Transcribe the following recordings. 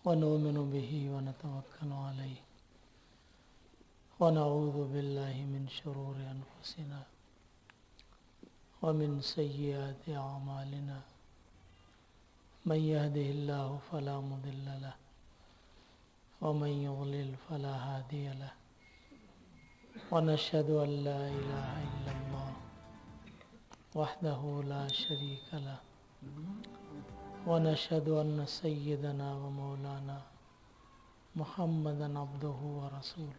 ونؤمن به ونتوكل عليه ونعوذ بالله من شرور أنفسنا ومن سيئات أعمالنا من يهده الله فلا مضل له ومن يضلل فلا هادي له ونشهد أن لا إله إلا الله وحده لا شريك له ونشهد أن سيدنا ومولانا محمدا عبده ورسوله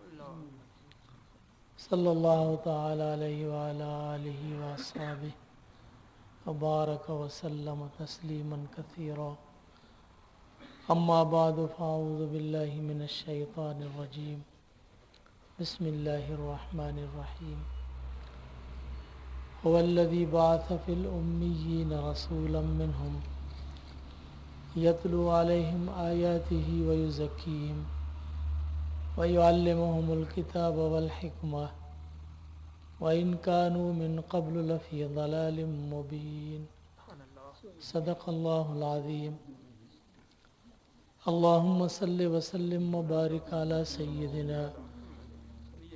صلى الله تعالى عليه وعلى آله وأصحابه وبارك وسلم تسليما كثيرا أما بعد فأعوذ بالله من الشيطان الرجيم بسم الله الرحمن الرحيم هو الذي بعث في الأميين رسولا منهم يتلو عليهم آياته ويزكيهم ويعلمهم الكتاب والحكمة وإن كانوا من قبل لفي ضلال مبين صدق الله العظيم اللهم صل وسلم وبارك على سيدنا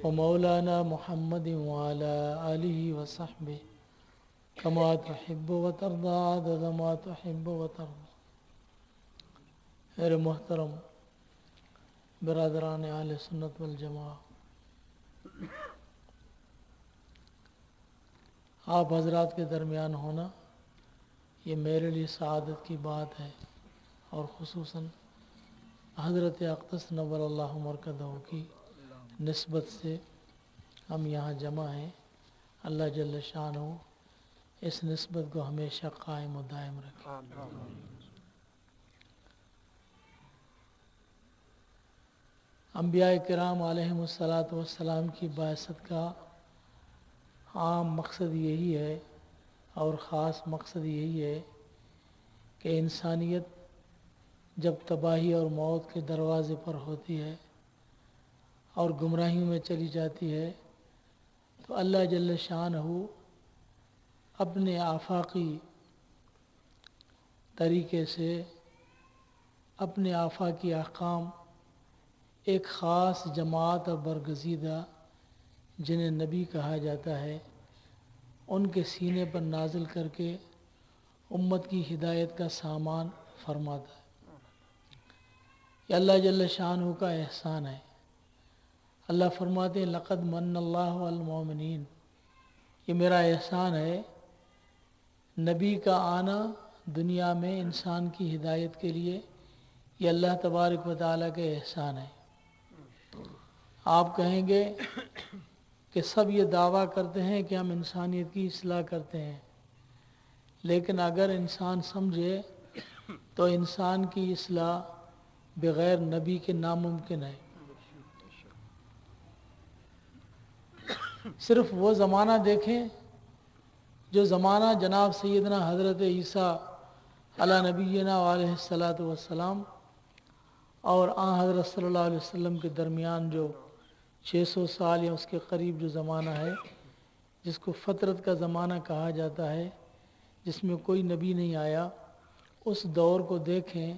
ومولانا محمد وعلى آله وصحبه كما تحب وترضى عدد ما تحب وترضى. میرے محترم برادران اہل سنت والجماعہ، آپ حضرات کے درمیان ہونا یہ میرے لیے سعادت کی بات ہے، اور خصوصاً حضرت اقدس نور اللہ مرکزہ کی نسبت سے ہم یہاں جمع ہیں. اللہ جل شانہ اس نسبت کو ہمیشہ قائم و دائم رکھے. انبیاء کرام علیہم السلام کی بعثت کا عام مقصد یہی ہے اور خاص مقصد یہی ہے کہ انسانیت جب تباہی اور موت کے دروازے پر ہوتی ہے اور گمراہیوں میں چلی جاتی ہے تو اللہ جل شانہ اپنے آفاقی طریقے سے اپنے آفاقی احکام ایک خاص جماعت اور برگزیدہ جنہیں نبی کہا جاتا ہے ان کے سینے پر نازل کر کے امت کی ہدایت کا سامان فرماتا ہے. یہ اللہ جل شانہ کا احسان ہے. اللہ فرماتے ہیں لقد من اللہ علی المؤمنین، یہ میرا احسان ہے. نبی کا آنا دنیا میں انسان کی ہدایت کے لیے یہ اللہ تبارک و تعالیٰ کا احسان ہے. آپ کہیں گے کہ سب یہ دعویٰ کرتے ہیں کہ ہم انسانیت کی اصلاح کرتے ہیں، لیکن اگر انسان سمجھے تو انسان کی اصلاح بغیر نبی کے ناممکن ہے. صرف وہ زمانہ دیکھیں جو زمانہ جناب سیدنا حضرت عیسیٰ علی نبینا علیہ السلام اور آن حضرت صلی اللہ علیہ وسلم کے درمیان جو 600 سال یا اس کے قریب جو زمانہ ہے جس کو فترت کا زمانہ کہا جاتا ہے، جس میں کوئی نبی نہیں آیا، اس دور کو دیکھیں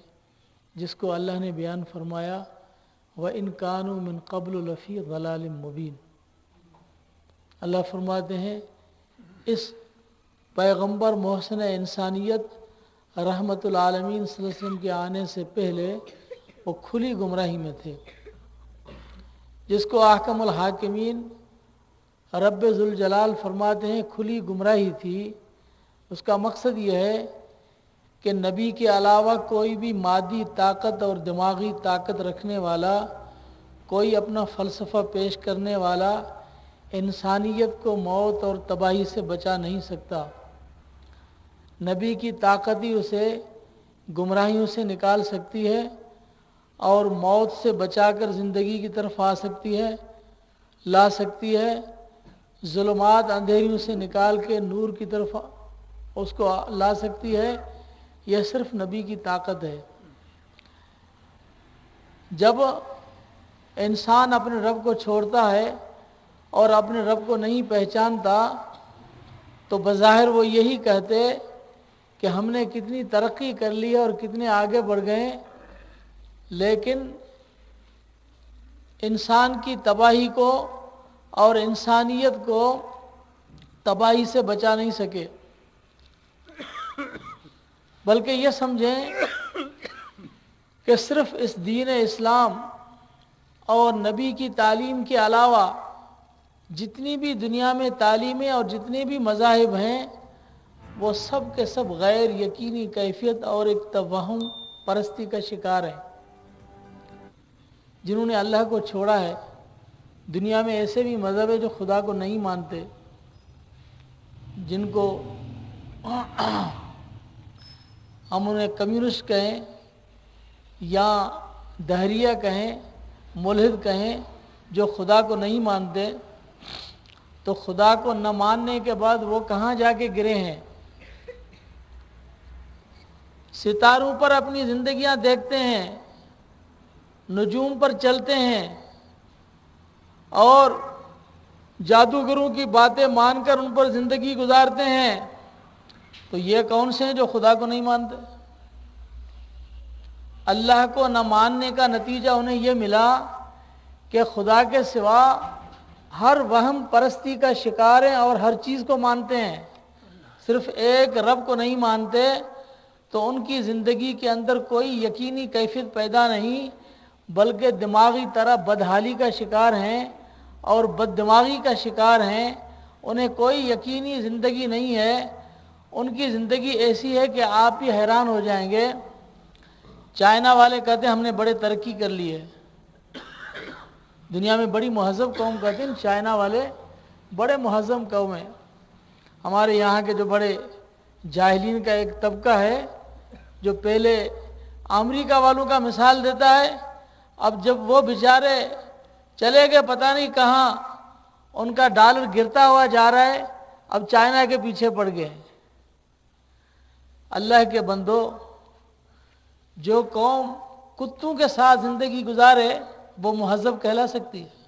جس کو اللہ نے بیان فرمایا وَإِن كَانُوا مِن قَبْلُ لَفِي ضَلَالٍ مُبِينٍ. اللہ فرماتے ہیں اس پیغمبر محسن انسانیت رحمت العالمین صلی اللہ علیہ وسلم کے آنے سے پہلے وہ کھلی گمراہی میں تھے، جس کو احکم الحاکمین رب ذوالجلال فرماتے ہیں کھلی گمراہی تھی. اس کا مقصد یہ ہے کہ نبی کے علاوہ کوئی بھی مادی طاقت اور دماغی طاقت رکھنے والا، کوئی اپنا فلسفہ پیش کرنے والا انسانیت کو موت اور تباہی سے بچا نہیں سکتا. نبی کی طاقت ہی اسے گمراہیوں سے نکال سکتی ہے اور موت سے بچا کر زندگی کی طرف آ سکتی ہے، لا سکتی ہے. ظلمات اندھیریوں سے نکال کے نور کی طرف اس کو لا سکتی ہے. یہ صرف نبی کی طاقت ہے. جب انسان اپنے رب کو چھوڑتا ہے اور اپنے رب کو نہیں پہچانتا تو بظاہر وہ یہی کہتے کہ ہم نے کتنی ترقی کر لی اور کتنے آگے بڑھ گئے، لیکن انسان کی تباہی کو اور انسانیت کو تباہی سے بچا نہیں سکے، بلکہ یہ سمجھیں کہ صرف اس دین اسلام اور نبی کی تعلیم کے علاوہ جتنی بھی دنیا میں تعلیمیں اور جتنے بھی مذاہب ہیں وہ سب کے سب غیر یقینی کیفیت اور ایک توہم پرستی کا شکار ہیں۔ جنہوں نے اللہ کو چھوڑا ہے، دنیا میں ایسے بھی مذہب ہیں جو خدا کو نہیں مانتے، جن کو ہم انہیں کمیونسٹ کہیں یا دہریہ کہیں، ملحد کہیں، جو خدا کو نہیں مانتے، تو خدا کو نہ ماننے کے بعد وہ کہاں جا کے گرے ہیں؟ ستاروں پر اپنی زندگیاں دیکھتے ہیں، نجوم پر چلتے ہیں اور جادوگروں کی باتیں مان کر ان پر زندگی گزارتے ہیں، تو یہ کون سے ہیں جو خدا کو نہیں مانتے؟ اللہ کو نہ ماننے کا نتیجہ انہیں یہ ملا کہ خدا کے سوا ہر وہم پرستی کا شکار ہیں اور ہر چیز کو مانتے ہیں، صرف ایک رب کو نہیں مانتے، تو ان کی زندگی کے اندر کوئی یقینی کیفیت پیدا نہیں، بلکہ دماغی طرح بدحالی کا شکار ہیں اور بد دماغی کا شکار ہیں۔ انہیں کوئی یقینی زندگی نہیں ہے، ان کی زندگی ایسی ہے کہ آپ بھی حیران ہو جائیں گے۔ چائنا والے کہتے ہیں ہم نے بڑے ترقی کر لی ہے، دنیا میں بڑی مہذب قوم کہتے ہیں چائنا والے، بڑے مہذب قوم ہیں۔ ہمارے یہاں کے جو بڑے جاہلین کا ایک طبقہ ہے جو پہلے امریکہ والوں کا مثال دیتا ہے، اب جب وہ بیچارے چلے گئے پتہ نہیں کہاں، ان کا ڈالر گرتا ہوا جا رہا ہے، اب چائنا کے پیچھے پڑ گئے۔ اللہ کے بندو، جو قوم کتوں کے ساتھ زندگی گزارے وہ مہذب کہلا سکتی ہے؟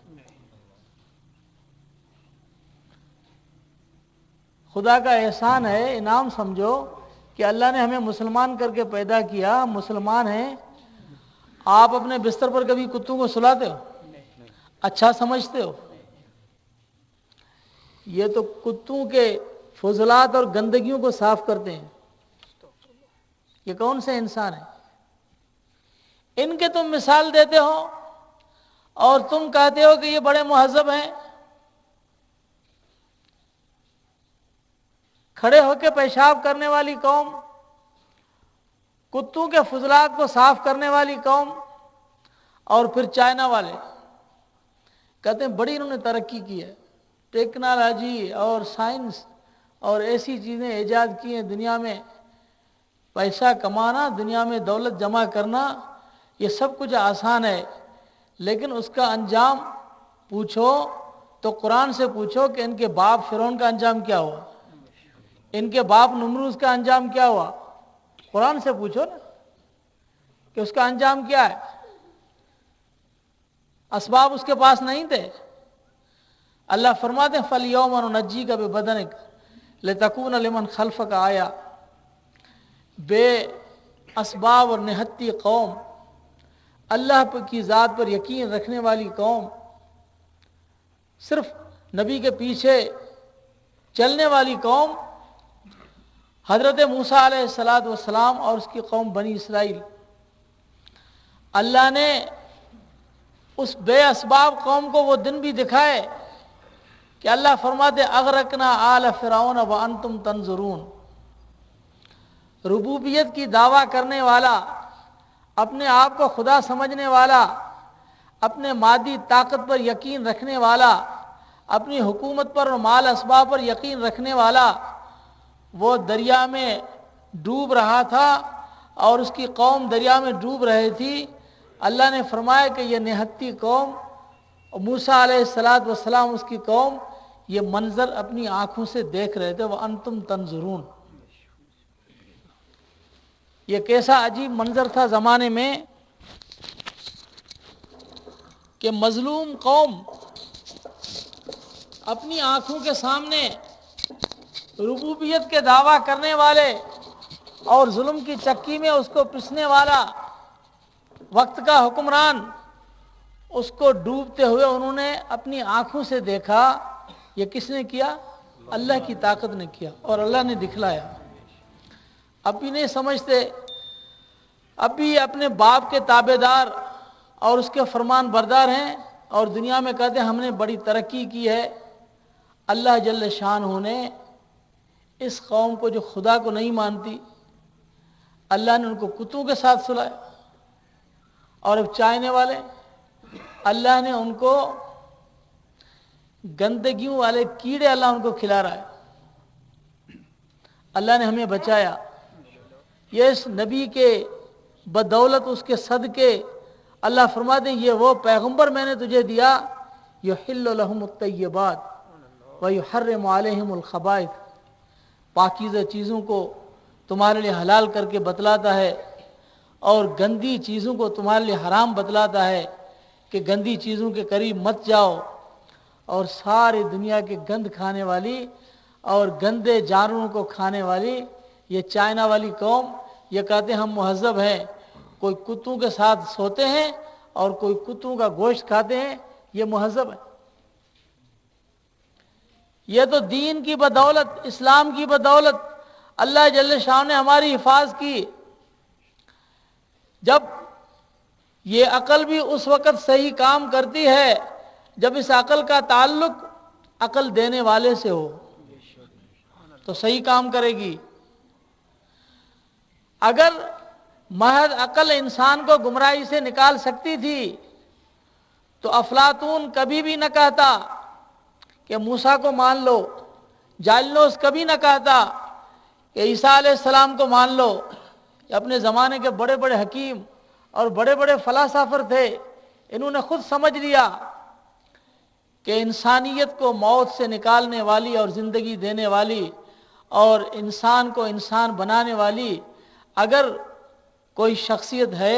خدا کا احسان ہے، انعام سمجھو کہ اللہ نے ہمیں مسلمان کر کے پیدا کیا، مسلمان ہیں۔ آپ اپنے بستر پر کبھی کتوں کو سلاتے ہو؟ اچھا سمجھتے ہو؟ یہ تو کتوں کے فضلات اور گندگیوں کو صاف کرتے ہیں۔ یہ کون سے انسان ہیں؟ ان کے تم مثال دیتے ہو اور تم کہتے ہو کہ یہ بڑے مہذب ہیں۔ کھڑے ہو کے پیشاب کرنے والی قوم، کتوں کے فضلات کو صاف کرنے والی قوم، اور پھر چائنا والے کہتے ہیں بڑی انہوں نے ترقی کی ہے، ٹیکنالوجی اور سائنس اور ایسی چیزیں ایجاد کی ہیں، دنیا میں پیسہ کمانا، دنیا میں دولت جمع کرنا، یہ سب کچھ آسان ہے، لیکن اس کا انجام پوچھو تو قرآن سے پوچھو کہ ان کے باپ فرعون کا انجام کیا ہوا، ان کے باپ نمرود کا انجام کیا ہوا، قرآن سے پوچھو نا کہ اس کا انجام کیا ہے۔ اسباب اس کے پاس نہیں تھے۔ اللہ فرماتے ہیں فَالْيَوْمَ نُنَجِّيكَ بِبَدَنِكَ لِتَكُونَ لِمَنْ خَلْفَكَ آیَةً۔ بے اسباب اور نہتی قوم، اللہ کی ذات پر یقین رکھنے والی قوم، صرف نبی کے پیچھے چلنے والی قوم، حضرت موسیٰ علیہ السلام اور اس کی قوم بنی اسرائیل، اللہ نے اس بے اسباب قوم کو وہ دن بھی دکھائے کہ اللہ فرماتے اغرقنا آل فرعون وانتم تنظرون۔ ربوبیت کی دعویٰ کرنے والا، اپنے آپ کو خدا سمجھنے والا، اپنے مادی طاقت پر یقین رکھنے والا، اپنی حکومت پر اور مال اسباب پر یقین رکھنے والا، وہ دریا میں ڈوب رہا تھا اور اس کی قوم دریا میں ڈوب رہی تھی۔ اللہ نے فرمایا کہ یہ نہتی قوم، موسیٰ علیہ السلام اس کی قوم، یہ منظر اپنی آنکھوں سے دیکھ رہے تھے، وَأَنْتُمْ تَنْظُرُونَ۔ یہ کیسا عجیب منظر تھا زمانے میں کہ مظلوم قوم اپنی آنکھوں کے سامنے ربوبیت کے دعویٰ کرنے والے اور ظلم کی چکی میں اس کو پسنے والا وقت کا حکمران، اس کو ڈوبتے ہوئے انہوں نے اپنی آنکھوں سے دیکھا. یہ کس نے کیا؟ اللہ کی طاقت نے کیا اور اللہ نے دکھلایا. اب بھی نہیں سمجھتے، اب بھی اپنے باپ کے تابع دار اور اس کے فرمان بردار ہیں اور دنیا میں کہتے ہیں ہم نے بڑی ترقی کی ہے. اللہ جل شانہ نے اس قوم کو جو خدا کو نہیں مانتی، اللہ نے ان کو کتوں کے ساتھ سلایا. اور اب چاہنے والے، اللہ نے ان کو گندگیوں والے کیڑے اللہ ان کو کھلا رہا ہے. اللہ نے ہمیں بچایا. یہ اس نبی کے بدولت، اس کے صدقے اللہ فرماتے ہیں یہ وہ پیغمبر میں نے تجھے دیا، یحل لہم الطیبات ویحرم علیہم الخبائث، پاکیزہ چیزوں کو تمہارے لیے حلال کر کے بتلاتا ہے اور گندی چیزوں کو تمہارے لیے حرام بتلاتا ہے کہ گندی چیزوں کے قریب مت جاؤ. اور ساری دنیا کے گند کھانے والی اور گندے جانوروں کو کھانے والی یہ چائنا والی قوم، یہ کہتے ہیں ہم مہذب ہیں. کوئی کتوں کے ساتھ سوتے ہیں اور کوئی کتوں کا گوشت کھاتے ہیں، یہ مہذب ہے. یہ تو دین کی بدولت، اسلام کی بدولت اللہ جل شاہ نے ہماری حفاظت کی. جب یہ عقل بھی اس وقت صحیح کام کرتی ہے جب اس عقل کا تعلق عقل دینے والے سے ہو تو صحیح کام کرے گی. اگر محض عقل انسان کو گمراہی سے نکال سکتی تھی تو افلاطون کبھی بھی نہ کہتا کہ موسیٰ کو مان لو، جالینوس کبھی نہ کہتا کہ عیسیٰ علیہ السلام کو مان لو. اپنے زمانے کے بڑے بڑے حکیم اور بڑے بڑے فلاسفر تھے، انہوں نے خود سمجھ لیا کہ انسانیت کو موت سے نکالنے والی اور زندگی دینے والی اور انسان کو انسان بنانے والی اگر کوئی شخصیت ہے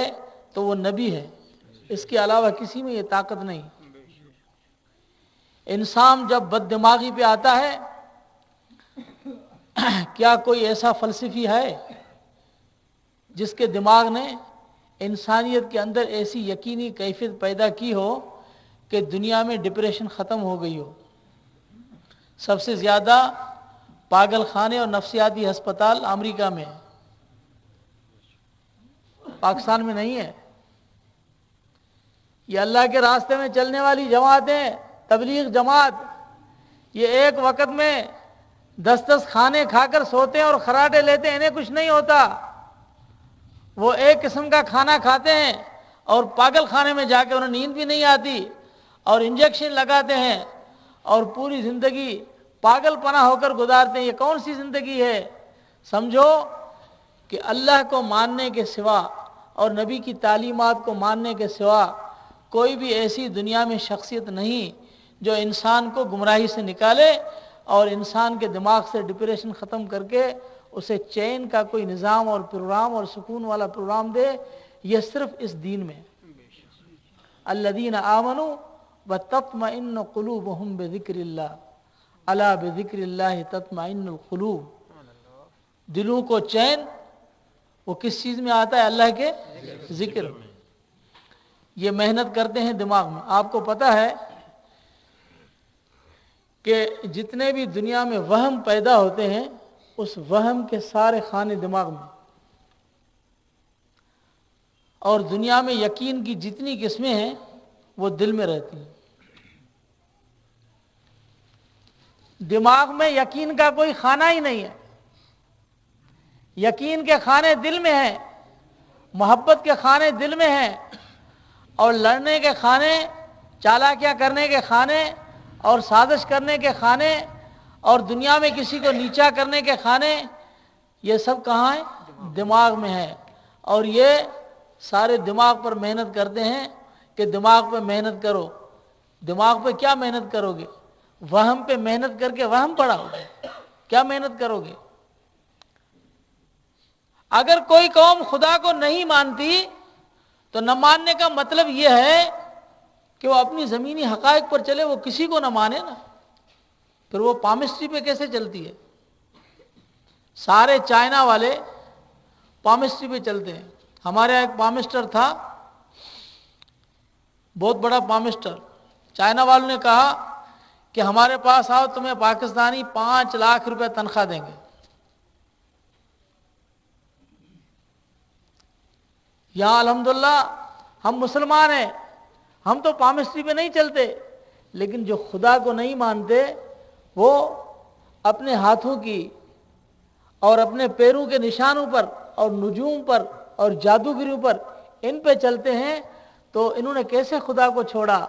تو وہ نبی ہے. اس کے علاوہ کسی میں یہ طاقت نہیں. انسان جب بد دماغی پہ آتا ہے، کیا کوئی ایسا فلسفی ہے جس کے دماغ نے انسانیت کے اندر ایسی یقینی کیفیت پیدا کی ہو کہ دنیا میں ڈپریشن ختم ہو گئی ہو؟ سب سے زیادہ پاگل خانے اور نفسیاتی ہسپتال امریکہ میں ہیں، پاکستان میں نہیں ہے. یہ اللہ کے راستے میں چلنے والی جماعتیں، تبلیغ جماعت، یہ ایک وقت میں 10 کھانے کھا کر سوتے ہیں اور خراٹے لیتے ہیں، انہیں کچھ نہیں ہوتا. وہ ایک قسم کا کھانا کھاتے ہیں اور پاگل خانے میں جا کے انہیں نیند بھی نہیں آتی اور انجیکشن لگاتے ہیں اور پوری زندگی پاگل پنا ہو کر گزارتے ہیں. یہ کون سی زندگی ہے؟ سمجھو کہ اللہ کو ماننے کے سوا اور نبی کی تعلیمات کو ماننے کے سوا کوئی بھی ایسی دنیا میں شخصیت نہیں جو انسان کو گمراہی سے نکالے اور انسان کے دماغ سے ڈپریشن ختم کر کے اسے چین کا کوئی نظام اور پروگرام اور سکون والا پروگرام دے. یہ صرف اس دین میں. الذین آمنوا وتطمئن قلوبہم بذکر اللہ، الا بذکر اللہ تطمئن القلوب. دلوں کو چین وہ کس چیز میں آتا ہے؟ اللہ کے ذکر میں. یہ محنت کرتے ہیں دماغ میں. آپ کو پتہ ہے کہ جتنے بھی دنیا میں وہم پیدا ہوتے ہیں اس وہم کے سارے خانے دماغ میں، اور دنیا میں یقین کی جتنی قسمیں ہیں وہ دل میں رہتی ہیں. دماغ میں یقین کا کوئی خانہ ہی نہیں ہے. یقین کے خانے دل میں ہیں، محبت کے خانے دل میں ہیں، اور لڑنے کے خانے، چالاکیاں کرنے کے خانے اور سازش کرنے کے خانے اور دنیا میں کسی کو نیچا کرنے کے خانے، یہ سب کہاں ہیں؟ دماغ میں ہے. اور یہ سارے دماغ پر محنت کرتے ہیں کہ دماغ پہ محنت کرو. دماغ پہ کیا محنت کرو گے؟ وہم پہ محنت کر کے وہم پڑھاؤ گے؟ کیا محنت کرو گے؟ اگر کوئی قوم خدا کو نہیں مانتی تو نہ ماننے کا مطلب یہ ہے کہ وہ اپنی زمینی حقائق پر چلے، وہ کسی کو نہ مانے نا. پھر وہ پامسٹری پہ کیسے چلتی ہے؟ سارے چائنا والے پامسٹری پہ چلتے ہیں. ہمارے یہاں ایک پامسٹر تھا، بہت بڑا پامسٹر، چائنا والوں نے کہا کہ ہمارے پاس آؤ، تمہیں پاکستانی 5 لاکھ روپے تنخواہ دیں گے۔ یہاں الحمدللہ ہم مسلمان ہیں، ہم تو پامسٹری پہ نہیں چلتے، لیکن جو خدا کو نہیں مانتے وہ اپنے ہاتھوں کی اور اپنے پیروں کے نشانوں پر اور نجوم پر اور جادوگریوں پر ان پہ چلتے ہیں، تو انہوں نے کیسے خدا کو چھوڑا؟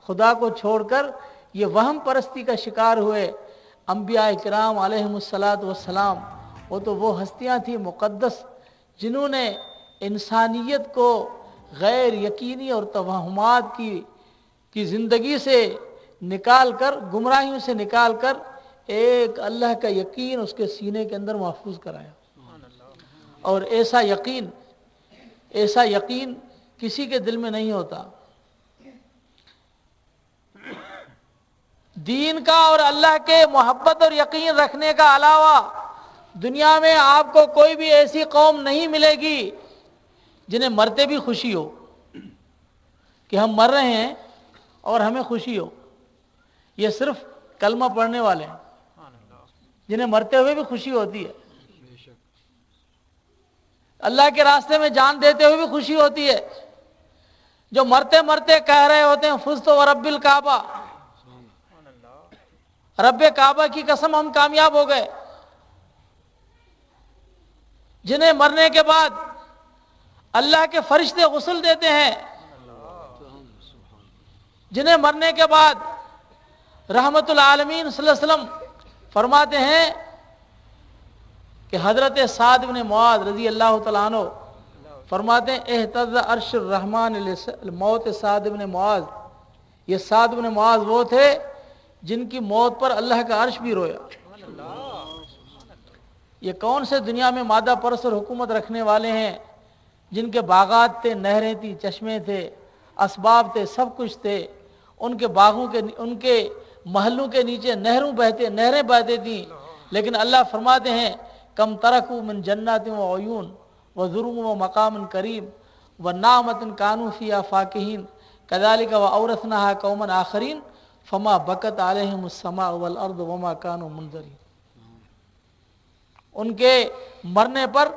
خدا کو چھوڑ کر یہ وہم پرستی کا شکار ہوئے۔ انبیاء کرام علیہم السلام وہ تو وہ ہستیاں تھیں مقدس، جنہوں نے انسانیت کو غیر یقینی اور توہمات کی زندگی سے نکال کر، گمراہیوں سے نکال کر ایک اللہ کا یقین اس کے سینے کے اندر محفوظ کرایا۔ اور ایسا یقین کسی کے دل میں نہیں ہوتا۔ دین کا اور اللہ کے محبت اور یقین رکھنے کا علاوہ دنیا میں آپ کو کوئی بھی ایسی قوم نہیں ملے گی جنہیں مرتے بھی خوشی ہو، کہ ہم مر رہے ہیں اور ہمیں خوشی ہو۔ یہ صرف کلمہ پڑھنے والے ہیں جنہیں مرتے ہوئے بھی خوشی ہوتی ہے، اللہ کے راستے میں جان دیتے ہوئے بھی خوشی ہوتی ہے، جو مرتے مرتے کہہ رہے ہوتے ہیں فزت ورب الکعبہ، رب کعبہ کی قسم ہم کامیاب ہو گئے۔ جنہیں مرنے کے بعد اللہ کے فرشتے غسل دیتے ہیں، جنہیں مرنے کے بعد رحمت العالمین صلی اللہ علیہ وسلم فرماتے ہیں کہ حضرت سعد بن معاذ رضی اللہ تعالیٰ عنہ فرماتے ہیں اہتز عرش الرحمن موت سعد بن معاذ۔ یہ سعد بن معاذ وہ تھے جن کی موت پر اللہ کا عرش بھی رویا۔ یہ کون سے دنیا میں مادہ پرست اور حکومت رکھنے والے ہیں جن کے باغات تھے، نہریں تھیں، چشمے تھے، اسباب تھے، سب کچھ تھے، ان کے باغوں کے، ان کے محلوں کے نیچے نہریں بہتے تھیں، لیکن اللہ فرماتے ہیں کم ترکوا من جنات و عیون و ظروم و مقام کریم و نعمت کانوا فیہا فاکہین کذالک و اورثناہا قوما آخرین فما بکت علیہم السماء والارض وما کانوا منظرین۔ ان کے مرنے پر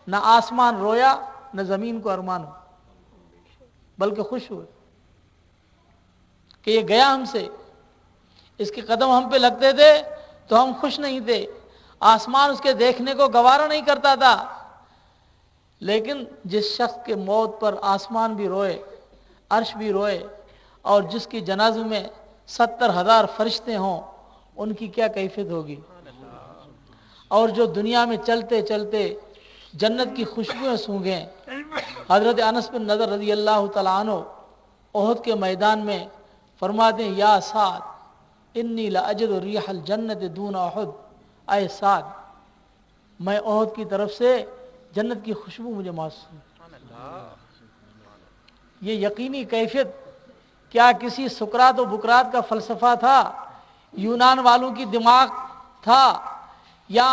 نہ آسمان رویا نہ زمین کو ارمان ہو، بلکہ خوش ہوئے کہ یہ گیا ہم سے۔ اس کے قدم ہم پہ لگتے تھے تو ہم خوش نہیں تھے، آسمان اس کے دیکھنے کو گوارا نہیں کرتا تھا، لیکن جس شخص کے موت پر آسمان بھی روئے، عرش بھی روئے، اور جس کی جنازے میں 70,000 فرشتے ہوں، ان کی کیا کیفیت ہوگی؟ اور جو دنیا میں چلتے چلتے جنت کی خوشبوئیں سونگھیں۔ حضرت انس بن نضر رضی اللہ تعالیٰ عنہ احد کے میدان میں فرماتے ہیں یا سعد انی لاجد ریح الجنت دون احد، اے سعد میں احد کی طرف سے جنت کی خوشبو مجھے محسوس۔ یہ یقینی کیفیت کیا کسی سقراط و بکرات کا فلسفہ تھا، یونان والوں کی دماغ تھا، یا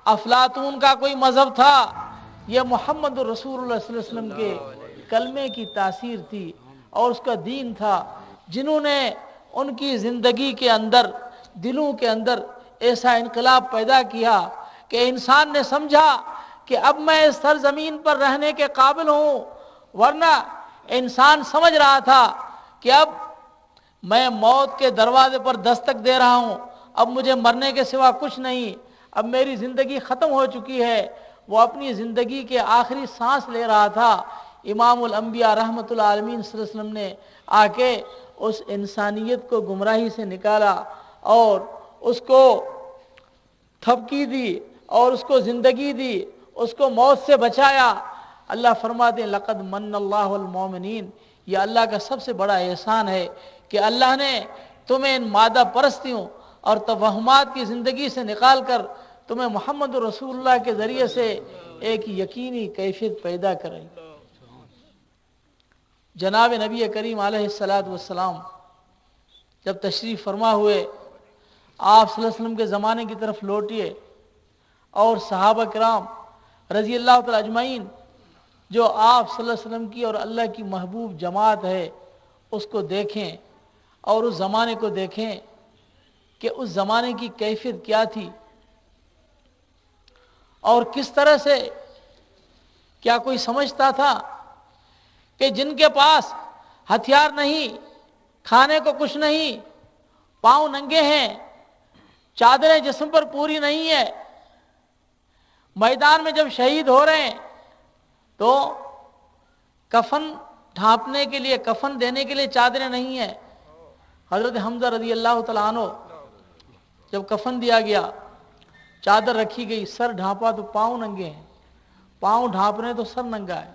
افلاطون کا کوئی مذہب تھا؟ یہ محمد رسول اللہ صلی اللہ علیہ وسلم کے کلمے کی تاثیر تھی اور اس کا دین تھا، جنہوں نے ان کی زندگی کے اندر، دلوں کے اندر ایسا انقلاب پیدا کیا کہ انسان نے سمجھا کہ اب میں اس سرزمین پر رہنے کے قابل ہوں، ورنہ انسان سمجھ رہا تھا کہ اب میں موت کے دروازے پر دستک دے رہا ہوں، اب مجھے مرنے کے سوا کچھ نہیں، اب میری زندگی ختم ہو چکی ہے۔ وہ اپنی زندگی کے آخری سانس لے رہا تھا، امام الانبیاء رحمت اللہ علیہ صلی اللہ علیہ وسلم نے آ کے اس انسانیت کو گمراہی سے نکالا اور اس کو تھپکی دی اور اس کو زندگی دی، اس کو موت سے بچایا۔ اللہ فرماتے ہیں لقد من اللہ المومنین، یہ اللہ کا سب سے بڑا احسان ہے کہ اللہ نے تمہیں ان مادہ پرستیوں اور توہمات کی زندگی سے نکال کر تمہیں محمد رسول اللہ کے ذریعے سے ایک یقینی کیفیت پیدا کرائی۔ جناب نبی کریم علیہ السلام جب تشریف فرما ہوئے، آپ صلی اللہ علیہ وسلم کے زمانے کی طرف لوٹیے اور صحابہ کرام رضی اللہ تعالی اجمعین جو آپ صلی اللہ علیہ وسلم کی اور اللہ کی محبوب جماعت ہے، اس کو دیکھیں اور اس زمانے کو دیکھیں کہ اس زمانے کی کیفیت کیا تھی اور کس طرح سے، کیا کوئی سمجھتا تھا کہ جن کے پاس ہتھیار نہیں، کھانے کو کچھ نہیں، پاؤں ننگے ہیں، چادریں جسم پر پوری نہیں ہے، میدان میں جب شہید ہو رہے ہیں تو کفن ڈھانپنے کے لیے، کفن دینے کے لیے چادریں نہیں ہیں. حضرت حمزہ رضی اللہ تعالیٰ عنہ جب کفن دیا گیا، چادر رکھی گئی، سر ڈھانپا تو پاؤں ننگے ہیں، پاؤں ڈھانپ رہے ہیں تو سر ننگا ہے.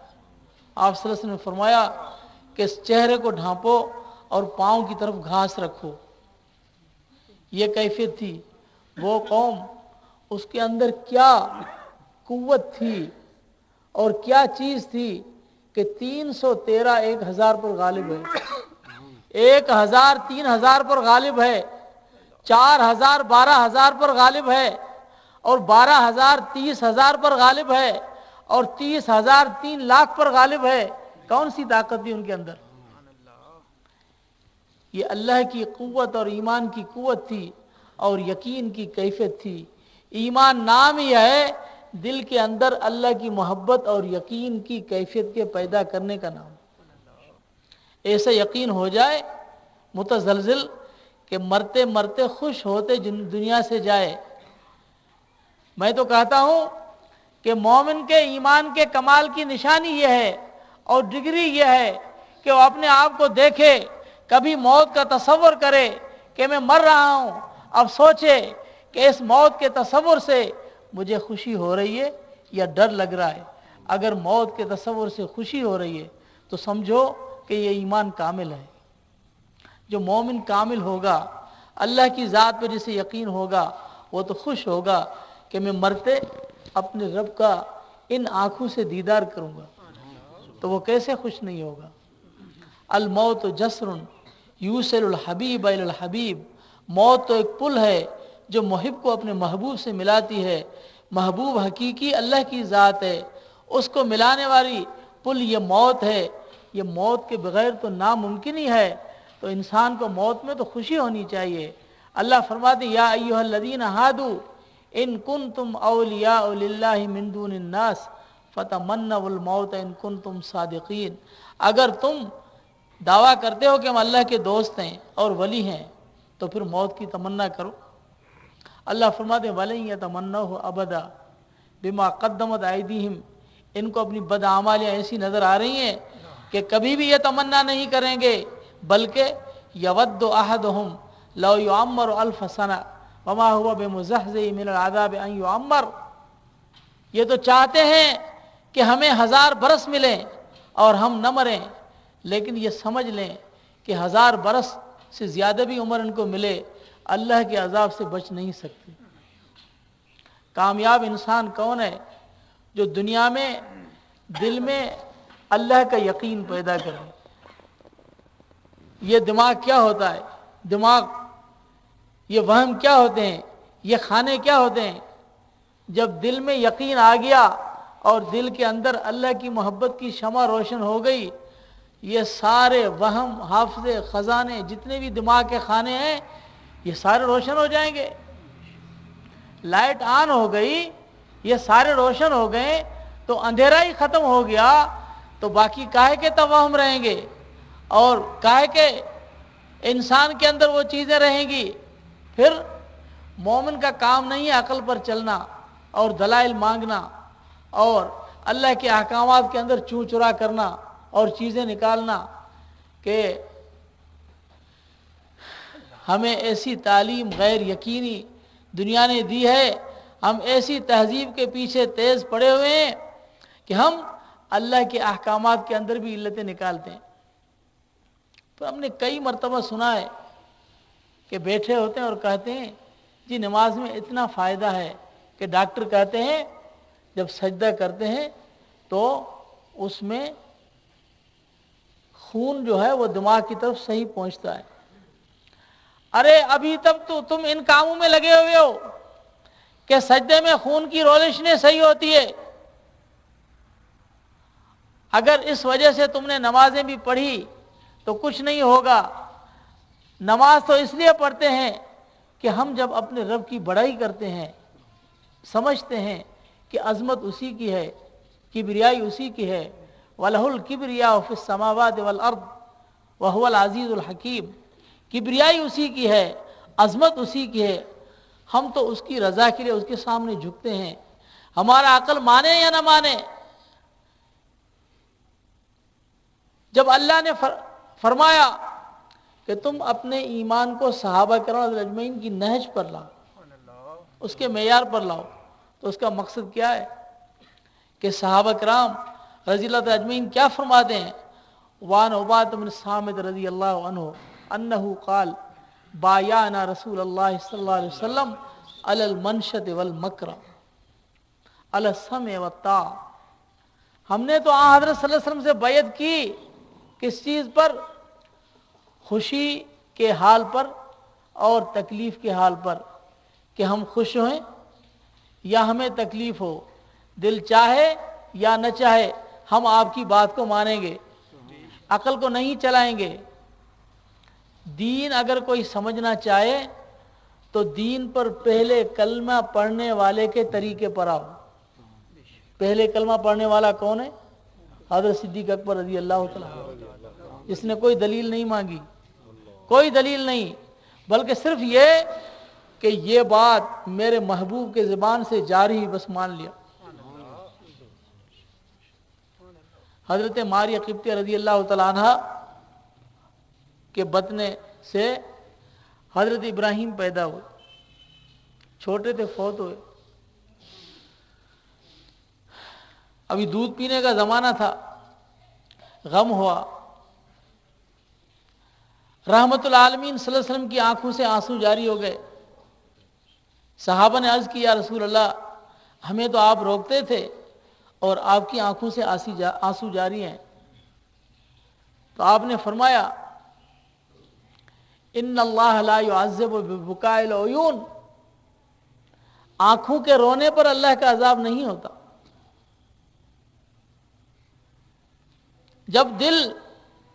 آپ صلی اللہ علیہ وسلم نے فرمایا کہ اس چہرے کو ڈھانپو اور پاؤں کی طرف گھاس رکھو. یہ کیفیت تھی. وہ قوم، اس کے اندر کیا قوت تھی اور کیا چیز تھی کہ 313 1000 پر غالب ہے، 1000 3000 پر غالب ہے، 4000 12000 پر غالب ہے، اور 12000 30000 پر غالب ہے، اور 30000 3 لاکھ پر غالب ہے. کون سی طاقت تھی ان کے اندر؟ یہ اللہ کی قوت اور ایمان کی قوت تھی اور یقین کی کیفیت تھی. ایمان نام ہی ہے دل کے اندر اللہ کی محبت اور یقین کی کیفیت کے پیدا کرنے کا نام. ایسا یقین ہو جائے متزلزل کہ مرتے مرتے خوش ہوتے دنیا سے جائے. میں تو کہتا ہوں کہ مومن کے ایمان کے کمال کی نشانی یہ ہے اور ڈگری یہ ہے کہ وہ اپنے آپ کو دیکھے، کبھی موت کا تصور کرے کہ میں مر رہا ہوں، اب سوچے کہ اس موت کے تصور سے مجھے خوشی ہو رہی ہے یا ڈر لگ رہا ہے. اگر موت کے تصور سے خوشی ہو رہی ہے تو سمجھو کہ یہ ایمان کامل ہے. جو مومن کامل ہوگا، اللہ کی ذات پہ جسے یقین ہوگا، وہ تو خوش ہوگا کہ میں مرتے اپنے رب کا ان آنکھوں سے دیدار کروں گا. تو وہ کیسے خوش نہیں ہوگا؟ الموت جسر یوصل الحبیب الی الحبیب. موت تو ایک پل ہے جو محب کو اپنے محبوب سے ملاتی ہے. محبوب حقیقی اللہ کی ذات ہے، اس کو ملانے والی پل یہ موت ہے. یہ موت کے بغیر تو ناممکن ہی ہے. تو انسان کو موت میں تو خوشی ہونی چاہیے. اللہ فرماتے ہیں یا ایھا الذین ھادوا ان کنتم اولیاء للہ من دون الناس فتمنوا الموت ان کنتم صادقین. اگر تم دعویٰ کرتے ہو کہ ہم اللہ کے دوست ہیں اور ولی ہیں تو پھر موت کی تمنا کرو. اللہ فرماتے ہیں وَلَن يَتَمَنَّوْهُ أَبَدًا بِمَا قَدَّمَتْ أَيْدِيهِمْ. ان کو اپنی بدعمالیاں ایسی نظر آ رہی ہیں کہ کبھی بھی یہ تمنا نہیں کریں گے، بلکہ یود احدہم لو یعمر الف سنہ وما هو بمزحزح من العذاب ان یعمر. یہ تو چاہتے ہیں کہ ہمیں 1000 برس ملیں اور ہم نہ مریں، لیکن یہ سمجھ لیں کہ 1000 برس سے زیادہ بھی عمر ان کو ملے، اللہ کے عذاب سے بچ نہیں سکتے. کامیاب انسان کون ہے؟ جو دنیا میں دل میں اللہ کا یقین پیدا کرے. یہ دماغ کیا ہوتا ہے؟ دماغ، یہ وہم کیا ہوتے ہیں؟ یہ کھانے کیا ہوتے ہیں؟ جب دل میں یقین آ گیا اور دل کے اندر اللہ کی محبت کی شمع روشن ہو گئی، یہ سارے وہم، حافظے، خزانے، جتنے بھی دماغ کے کھانے ہیں، یہ سارے روشن ہو جائیں گے. لائٹ آن ہو گئی، یہ سارے روشن ہو گئے تو اندھیرا ہی ختم ہو گیا. تو باقی کاہے کے توہم رہیں گے اور کاہے کے انسان کے اندر وہ چیزیں رہیں گی؟ پھر مومن کا کام نہیں ہے عقل پر چلنا اور دلائل مانگنا اور اللہ کے احکامات کے اندر چوں چرا کرنا اور چیزیں نکالنا کہ ہمیں ایسی تعلیم غیر یقینی دنیا نے دی ہے، ہم ایسی تہذیب کے پیچھے تیز پڑے ہوئے ہیں کہ ہم اللہ کے احکامات کے اندر بھی علتیں نکالتے ہیں. تو ہم نے کئی مرتبہ سنا ہے کہ بیٹھے ہوتے ہیں اور کہتے ہیں جی نماز میں اتنا فائدہ ہے کہ ڈاکٹر کہتے ہیں جب سجدہ کرتے ہیں تو اس میں خون جو ہے وہ دماغ کی طرف صحیح پہنچتا ہے. ارے ابھی تک تو تم ان کاموں میں لگے ہوئے ہو کہ سجدے میں خون کی روشنی صحیح ہوتی ہے. اگر اس وجہ سے تم نے نمازیں بھی پڑھی تو کچھ نہیں ہوگا۔ نماز تو اس لیے پڑھتے ہیں کہ ہم جب اپنے رب کی بڑائی کرتے ہیں، سمجھتے ہیں کہ عظمت اسی کی ہے، کبریائی اسی کی ہے، وَلَهُ الْكِبْرِيَاءُ فِي السَّمَاوَاتِ وَالْأَرْضِ وَهُوَ الْعَزِيزُ الْحَكِيمُ، کبریائی اسی کی ہے، عظمت اسی کی ہے، ہم تو اس کی رضا کے لیے اس کے سامنے جھکتے ہیں، ہمارا عقل مانے یا نہ مانے۔ جب اللہ نے فرمایا کہ تم اپنے ایمان کو صحابہ کرام اجمعین کی نہج پر لاؤ، اس کے معیار پر لاؤ، تو اس کا مقصد کیا ہے کہ صحابہ کرام رضی اللہ تعالی اجمعین کیا فرماتے ہیں؟ وان عبادۃ بن صامت رضی اللہ عنہ انہ قال بایعنا رسول اللہ صلی اللہ علیہ وسلم علی المنشط والمکرہ علی السمع والطاعہ، ہم نے تو حضرت صلی اللہ علیہ وسلم سے بیعت کی، کس چیز پر؟ خوشی کے حال پر اور تکلیف کے حال پر، کہ ہم خوش ہوئیں یا ہمیں تکلیف ہو، دل چاہے یا نہ چاہے ہم آپ کی بات کو مانیں گے، عقل کو نہیں چلائیں گے۔ دین اگر کوئی سمجھنا چاہے تو دین پر پہلے کلمہ پڑھنے والے کے طریقے پر آؤ۔ پہلے کلمہ پڑھنے والا کون ہے؟ حضرت صدیق اکبر رضی اللہ تعالیٰ، جس نے کوئی دلیل نہیں مانگی، کوئی دلیل نہیں، بلکہ صرف یہ کہ یہ بات میرے محبوب کے زبان سے جاری، بس مان لیا۔ حضرت ماریہ قبطیہ رضی اللہ تعالیٰ عنہ کے بطنے سے حضرت ابراہیم پیدا ہوئے، چھوٹے تھے، فوت ہوئے۔ ابھی دودھ پینے کا زمانہ تھا، غم ہوا۔ رحمت العالمین صلی اللہ علیہ وسلم کی آنکھوں سے آنسو جاری ہو گئے۔ صحابہ نے عرض کی یا رسول اللہ، ہمیں تو آپ روکتے تھے اور آپ کی آنکھوں سے آنسو جاری ہیں۔ تو آپ نے فرمایا ان اللہ لا يعذب ببکاء العیون، آنکھوں کے رونے پر اللہ کا عذاب نہیں ہوتا۔ جب دل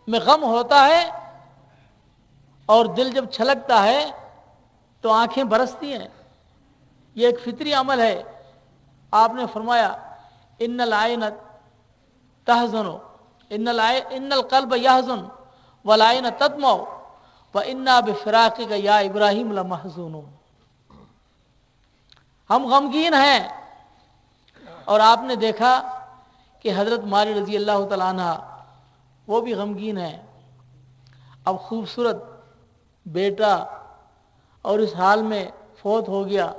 میں غم ہوتا ہے اور دل جب چھلکتا ہے تو آنکھیں برستی ہیں، یہ ایک فطری عمل ہے۔ آپ نے فرمایا ان العین تحزن ان القلب یحزن والعین تدمع وانا بفراقک یا ابراہیم لمحزونون، ہم غمگین ہیں۔ اور آپ نے دیکھا کہ حضرت ماری رضی اللہ تعالیٰ عنہ وہ بھی غمگین ہیں۔ اب خوبصورت بیٹا اور اس حال میں فوت ہو گیا،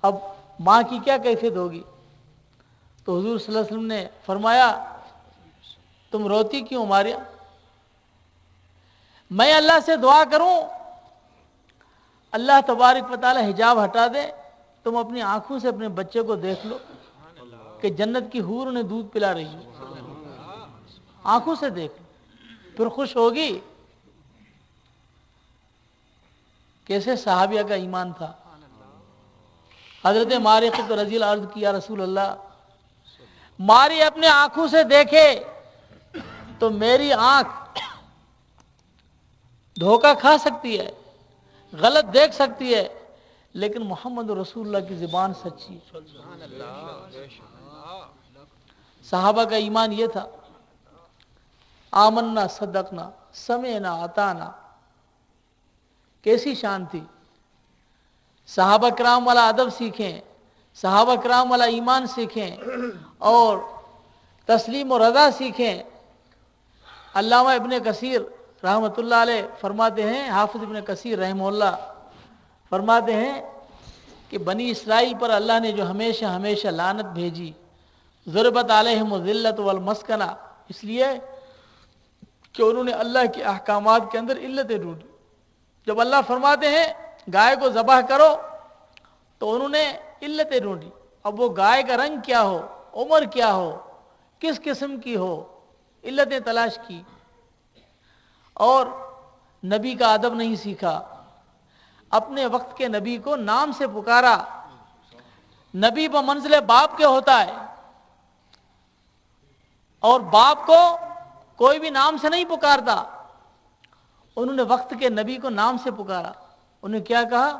اب ماں کی کیا کیفیت ہوگی؟ تو حضور صلی اللہ علیہ وسلم نے فرمایا تم روتی کیوں ماریا؟ میں اللہ سے دعا کروں اللہ تبارک و تعالی حجاب ہٹا دے، تم اپنی آنکھوں سے اپنے بچے کو دیکھ لو کہ جنت کی حور انہیں دودھ پلا رہی ہے، آنکھوں سے دیکھ لو، پھر خوش ہوگی۔ کیسے صحابیہ کا ایمان تھا۔ حضرت ماری قبطیہ رضی اللہ عرض کیا رسول اللہ، ماری اپنے آنکھوں سے دیکھے تو میری آنکھ دھوکہ کھا سکتی ہے، غلط دیکھ سکتی ہے، لیکن محمد رسول اللہ کی زبان سچی ہے۔ صحابہ کا ایمان یہ تھا، آمنا صدقنا سمعنا اطعنا، کیسی شان تھی۔ صحابہ کرام والا ادب سیکھیں، صحابہ کرام والا ایمان سیکھیں اور تسلیم و رضا سیکھیں۔ علامہ ابن کثیر رحمۃ اللہ علیہ فرماتے ہیں، حافظ ابن کثیر رحمہ اللہ فرماتے ہیں کہ بنی اسرائیل پر اللہ نے جو ہمیشہ ہمیشہ لعنت بھیجی، ضربت علیہم الذلۃ والمسکنہ، اس لیے کہ انہوں نے اللہ کے احکامات کے اندر علتیں ڈھونڈی۔ جب اللہ فرماتے ہیں گائے کو ذبح کرو تو انہوں نے علتیں ڈھونڈی، اب وہ گائے کا رنگ کیا ہو، عمر کیا ہو، کس قسم کی ہو، علتیں تلاش کی، اور نبی کا ادب نہیں سیکھا۔ اپنے وقت کے نبی کو نام سے پکارا، نبی بمنزل باپ کے ہوتا ہے، اور باپ کو کوئی بھی نام سے نہیں پکارتا، انہوں نے وقت کے نبی کو نام سے پکارا. انہوں نے کیا کہا؟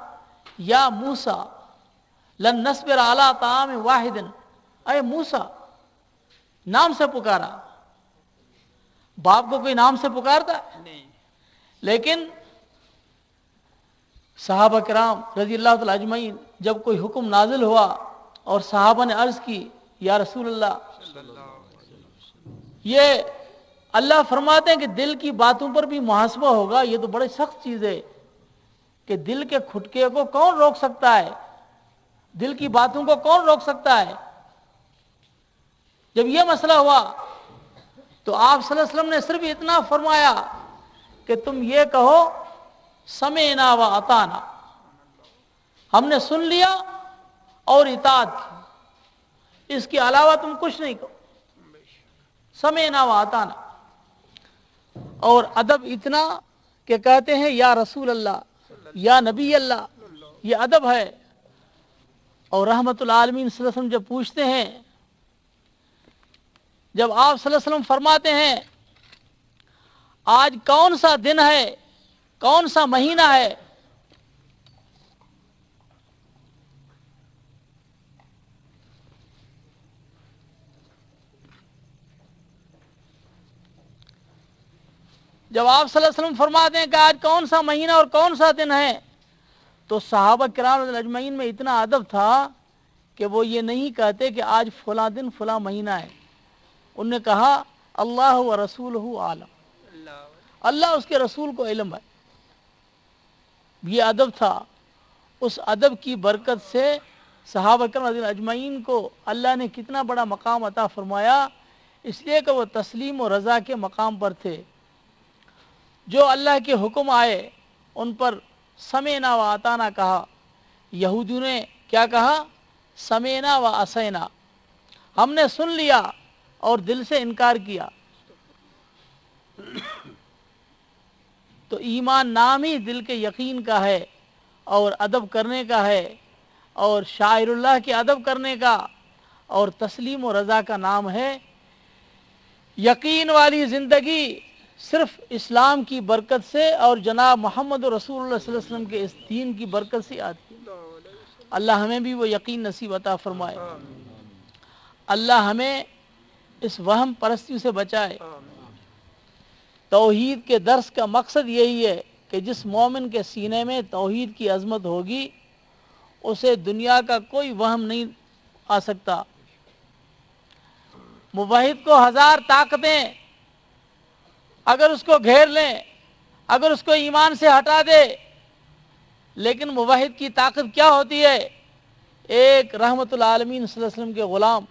یا موسیٰ لن نصبر علی طعام واحد، اے موسیٰ، نام سے پکارا. باپ کو کوئی نام سے پکارتا ہے؟ لیکن صحابہ کرام رضی اللہ تعالی اجمعین جب کوئی حکم نازل ہوا اور صحابہ نے عرض کی یا رسول اللہ، یہ اللہ فرماتے ہیں کہ دل کی باتوں پر بھی محاسبہ ہوگا، یہ تو بڑی سخت چیز ہے کہ دل کے کھٹکے کو کون روک سکتا ہے، دل کی باتوں کو کون روک سکتا ہے. جب یہ مسئلہ ہوا تو آپ صلی اللہ علیہ وسلم نے صرف اتنا فرمایا کہ تم یہ کہو سمعنا و اطعنا، ہم نے سن لیا اور اطاعت کی، اس کے علاوہ تم کچھ نہیں کہو، سمعنا و اطعنا. اور ادب اتنا کہ کہتے ہیں یا رسول اللہ، یا نبی اللہ، یہ ادب ہے. اور رحمت العالمین صلی اللہ علیہ وسلم جب پوچھتے ہیں، جب آپ صلی اللہ علیہ وسلم فرماتے ہیں آج کون سا دن ہے، کون سا مہینہ ہے، جب آپ صلی اللہ علیہ وسلم فرماتے ہیں کہ آج کون سا مہینہ اور کون سا دن ہے، تو صحابہ کرام اجمعین میں اتنا ادب تھا کہ وہ یہ نہیں کہتے کہ آج فلاں دن فلاں مہینہ ہے. انہوں نے کہا اللہ و رسولہ عالم، اللہ اس کے رسول کو علم ہے. یہ ادب تھا. اس ادب کی برکت سے صحابہ کرام اجمعین کو اللہ نے کتنا بڑا مقام عطا فرمایا، اس لیے کہ وہ تسلیم و رضا کے مقام پر تھے. جو اللہ کے حکم آئے ان پر سمعنا و اطعنا کہا. یہودیوں نے کیا کہا؟ سمعنا و عصینا، ہم نے سن لیا اور دل سے انکار کیا. تو ایمان نام ہی دل کے یقین کا ہے اور ادب کرنے کا ہے، اور شاعر اللہ کے ادب کرنے کا اور تسلیم و رضا کا نام ہے. یقین والی زندگی صرف اسلام کی برکت سے اور جناب محمد رسول اللہ صلی اللہ علیہ وسلم کے اس دین کی برکت سے آتی ہے. اللہ ہمیں بھی وہ یقین نصیب عطا فرمائے. اللہ ہمیں اس وہم پرستی سے بچائے. توحید کے درس کا مقصد یہی ہے کہ جس مومن کے سینے میں توحید کی عظمت ہوگی اسے دنیا کا کوئی وہم نہیں آ سکتا. موحد کو ہزار طاقتیں اگر اس کو گھیر لیں، اگر اس کو ایمان سے ہٹا دے، لیکن موحد کی طاقت کیا ہوتی ہے؟ ایک رحمت العالمین صلی اللہ علیہ وسلم کے غلام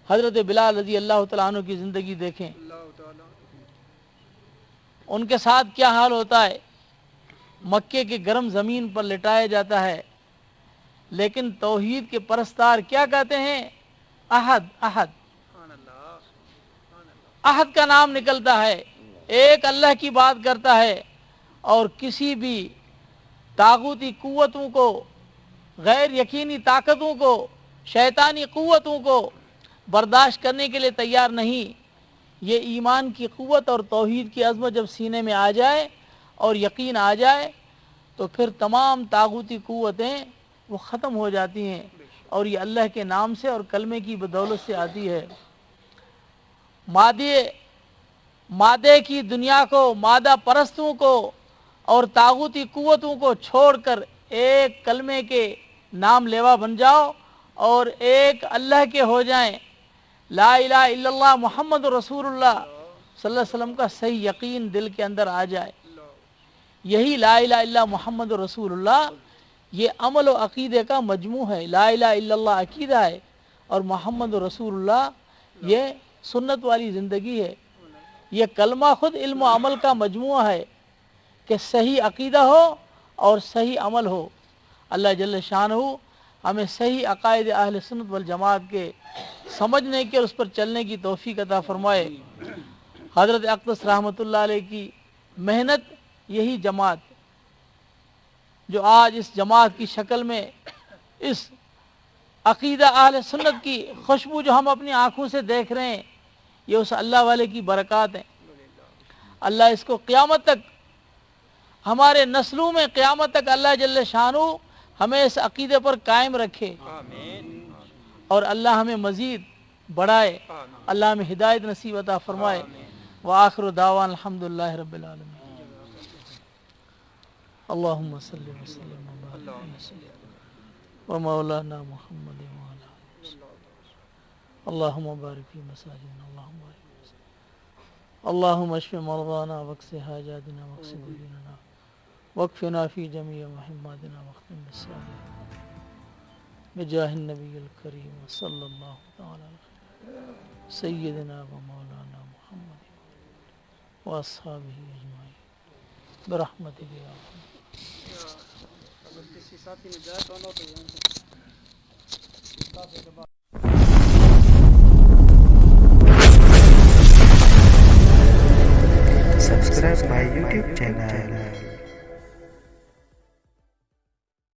حضرت بلال رضی اللہ تعالیٰ عنہ کی زندگی دیکھیں، ان کے ساتھ کیا حال ہوتا ہے. مکے کی گرم زمین پر لٹایا جاتا ہے، لیکن توحید کے پرستار کیا کہتے ہیں؟ احد احد، احد کا نام نکلتا ہے. ایک اللہ کی بات کرتا ہے اور کسی بھی طاغوتی قوتوں کو، غیر یقینی طاقتوں کو، شیطانی قوتوں کو برداشت کرنے کے لیے تیار نہیں. یہ ایمان کی قوت اور توحید کی عظمت جب سینے میں آ جائے اور یقین آ جائے تو پھر تمام طاغوتی قوتیں وہ ختم ہو جاتی ہیں، اور یہ اللہ کے نام سے اور کلمے کی بدولت سے آتی ہے. مادے کی دنیا کو، مادہ پرستوں کو اور طاغوتی قوتوں کو چھوڑ کر ایک کلمے کے نام لیوا بن جاؤ اور ایک اللہ کے ہو جائیں. لا الہ الا اللہ محمد رسول اللہ صلی اللہ علیہ وسلم کا صحیح یقین دل کے اندر آ جائے. یہی لا الہ الا اللہ محمد رسول اللہ، یہ عمل و عقیدے کا مجموع ہے. لا الہ الا اللہ عقیدہ ہے اور محمد رسول اللہ یہ سنت والی زندگی ہے. یہ کلمہ خود علم و عمل کا مجموعہ ہے کہ صحیح عقیدہ ہو اور صحیح عمل ہو. اللہ جل شانہ ہمیں صحیح عقائد اہل سنت والجماعت کے سمجھنے کی اور اس پر چلنے کی توفیق عطا فرمائے. حضرت اقدس رحمۃ اللہ علیہ کی محنت یہی جماعت، جو آج اس جماعت کی شکل میں اس عقیدہ اہل سنت کی خوشبو جو ہم اپنی آنکھوں سے دیکھ رہے ہیں، یہ اس اللہ والے کی برکات ہیں. اللہ اس کو قیامت تک ہمارے نسلوں میں قیامت تک اللہ جل شانہ ہمیں اس عقیدے پر قائم رکھے اور اللہ ہمیں مزید بڑھائے، اللہ ہمیں ہدایت نصیب عطا فرمائے۔ وآخر دعوان الحمدللہ رب العالمین۔ اللہم صلی وسلم وبارک علی سیدنا ومولانا محمد وعلی آلہ وسلم۔ اللہم بارک فی مساجدنا، اللہم بارک فی مساجدنا، اللہم اشف مرضانا واقض حاجاتنا واقسم دیننا واکفنا فی جمیع مہماتنا واختم بالصالحین بجاہ النبی الکریم صلی اللہ تعالی علیہ سیدنا و مولانا محمد و اصحابہ اجمعین برحمتک یا ارحم۔ Subscribe my YouTube channel.